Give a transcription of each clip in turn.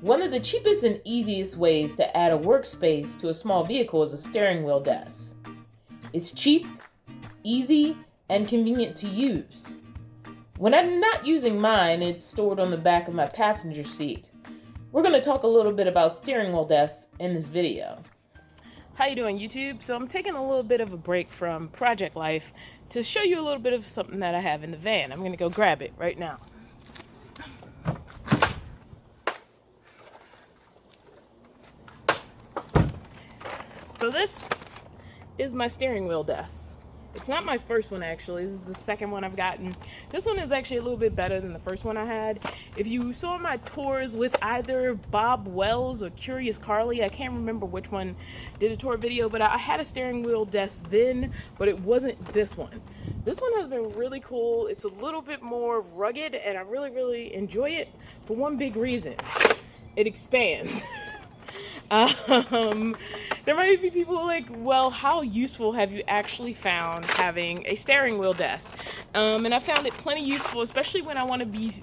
One of the cheapest and easiest ways to add a workspace to a small vehicle is a steering wheel desk. It's cheap, easy, and convenient to use. When I'm not using mine, it's stored on the back of my passenger seat. We're going to talk a little bit about steering wheel desks in this video. How you doing, YouTube? So I'm taking a little bit of a break from Project Life to show you a little bit of something that I have in the van. I'm going to go grab it right now. So this is my steering wheel desk. It's not my first one, actually. This is the second one I've gotten. This one is actually a little bit better than the first one I had. If you saw my tours with either Bob Wells or Curious Carly, I can't remember which one did a tour video, but I had a steering wheel desk then, but it wasn't this one. This one has been really cool. It's a little bit more rugged, and I really enjoy it for one big reason. It expands. There might be people like, well, how useful have you actually found having a steering wheel desk? And I found it plenty useful, especially when I want to be,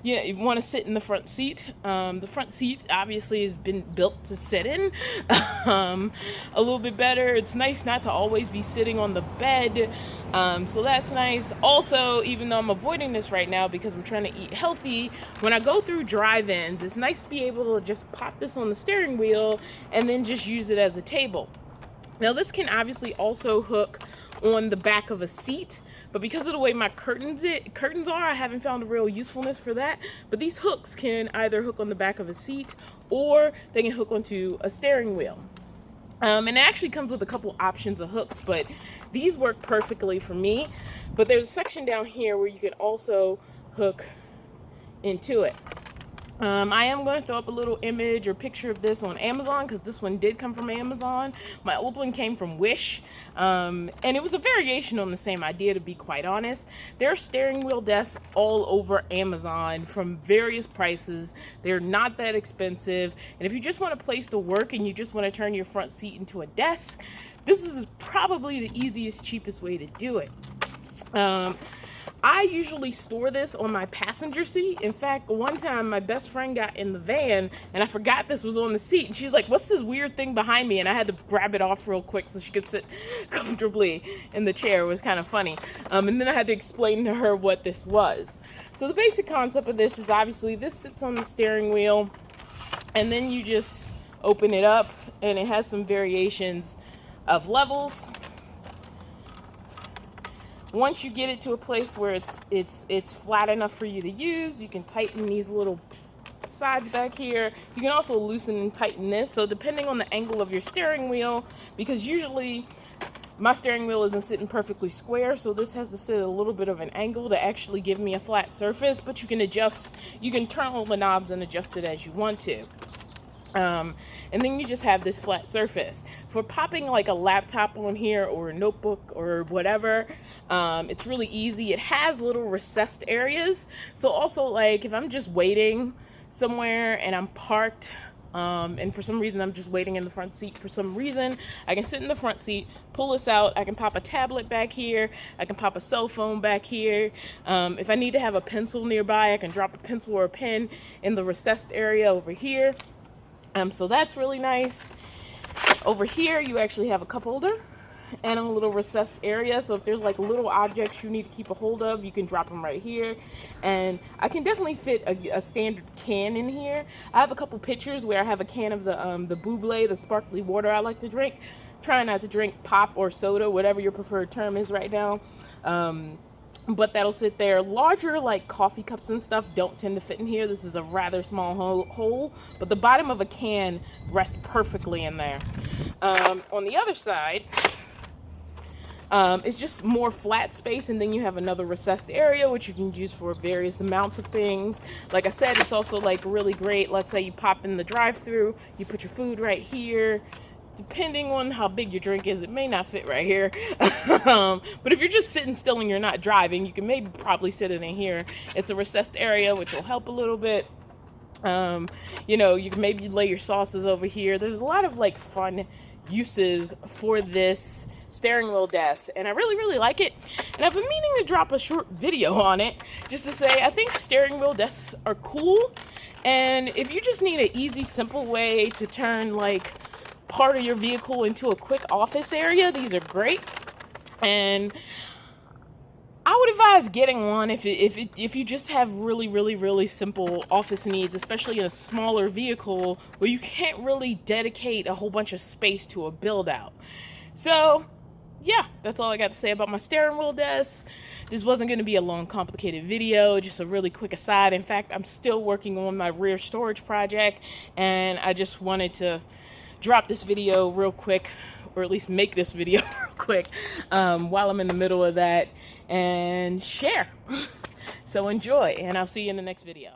you want to sit in the front seat. The front seat obviously has been built to sit in a little bit better. It's nice not to always be sitting on the bed. So that's nice. Also, even though I'm avoiding this right now because I'm trying to eat healthy, when I go through drive-ins, it's nice to be able to just pop this on the steering wheel and then just use it as a table. Now, this can obviously also hook on the back of a seat, but because of the way my curtains are, I haven't found a real usefulness for that. But these hooks can either hook on the back of a seat or they can hook onto a steering wheel. And it actually comes with a couple options of hooks, but these work perfectly for me. But there's a section down here where you can also hook into it. I am going to throw up a little image or picture of this on Amazon because this one did come from Amazon. My old one came from Wish, and it was a variation on the same idea, to be quite honest. There are steering wheel desks all over Amazon from various prices. They're not that expensive, and if you just want a place to work and you just want to turn your front seat into a desk, this is probably the easiest, cheapest way to do it. I usually store this on my passenger seat. In fact, one time my best friend got in the van and I forgot this was on the seat. And she's like, what's this weird thing behind me? And I had to grab it off real quick so she could sit comfortably in the chair. It was kind of funny. And then I had to explain to her what this was. So the basic concept of this is obviously this sits on the steering wheel and then you just open it up and it has some variations of levels. Once you get it to a place where it's flat enough for you to use, you can tighten these little sides back here. You can also loosen and tighten this. So depending on the angle of your steering wheel, because usually my steering wheel isn't sitting perfectly square, so this has to sit at a little bit of an angle to actually give me a flat surface, but you can adjust, you can turn all the knobs and adjust it as you want to. And then you just have this flat surface. For popping like a laptop on here or a notebook or whatever, it's really easy. It has little recessed areas. So also, like, if I'm just waiting somewhere and I'm parked, and for some reason I'm just waiting in the front seat for some reason, I can sit in the front seat, pull this out, I can pop a tablet back here, I can pop a cell phone back here. If I need to have a pencil nearby, I can drop a pencil or a pen in the recessed area over here. So that's really nice. Over here, you actually have a cup holder and a little recessed area. So if there's like little objects you need to keep a hold of, you can drop them right here. And I can definitely fit a standard can in here. I have a couple pictures where I have a can of the Buble, the sparkly water I like to drink. Try not to drink pop or soda, whatever your preferred term is right now. But that'll sit there. Larger like coffee cups and stuff don't tend to fit in here. This is a rather small hole, but the bottom of a can rests perfectly in there. On the other side, it's just more flat space, and then you have another recessed area which you can use for various amounts of things. Like I said, it's also like really great. Let's say you pop in the drive-thru, you put your food right here. Depending on how big your drink is, it may not fit right here. But if you're just sitting still and you're not driving, you can maybe probably sit it in here. It's a recessed area, which will help a little bit. You know, you can maybe lay your sauces over here. There's a lot of like fun uses for this steering wheel desk, and I really like it. And I've been meaning to drop a short video on it just to say I think steering wheel desks are cool, And if you just need an easy, simple way to turn like part of your vehicle into a quick office area, these are great. And I would advise getting one if you just have really simple office needs, especially in a smaller vehicle where you can't really dedicate a whole bunch of space to a build out. So yeah, that's all I got to say about my steering wheel desk. This wasn't going to be a long, complicated video, just a really quick aside. In fact, I'm still working on my rear storage project, and I just wanted to drop this video real quick, or at least make this video real quick while I'm in the middle of that, and share. So enjoy, and I'll see you in the next video.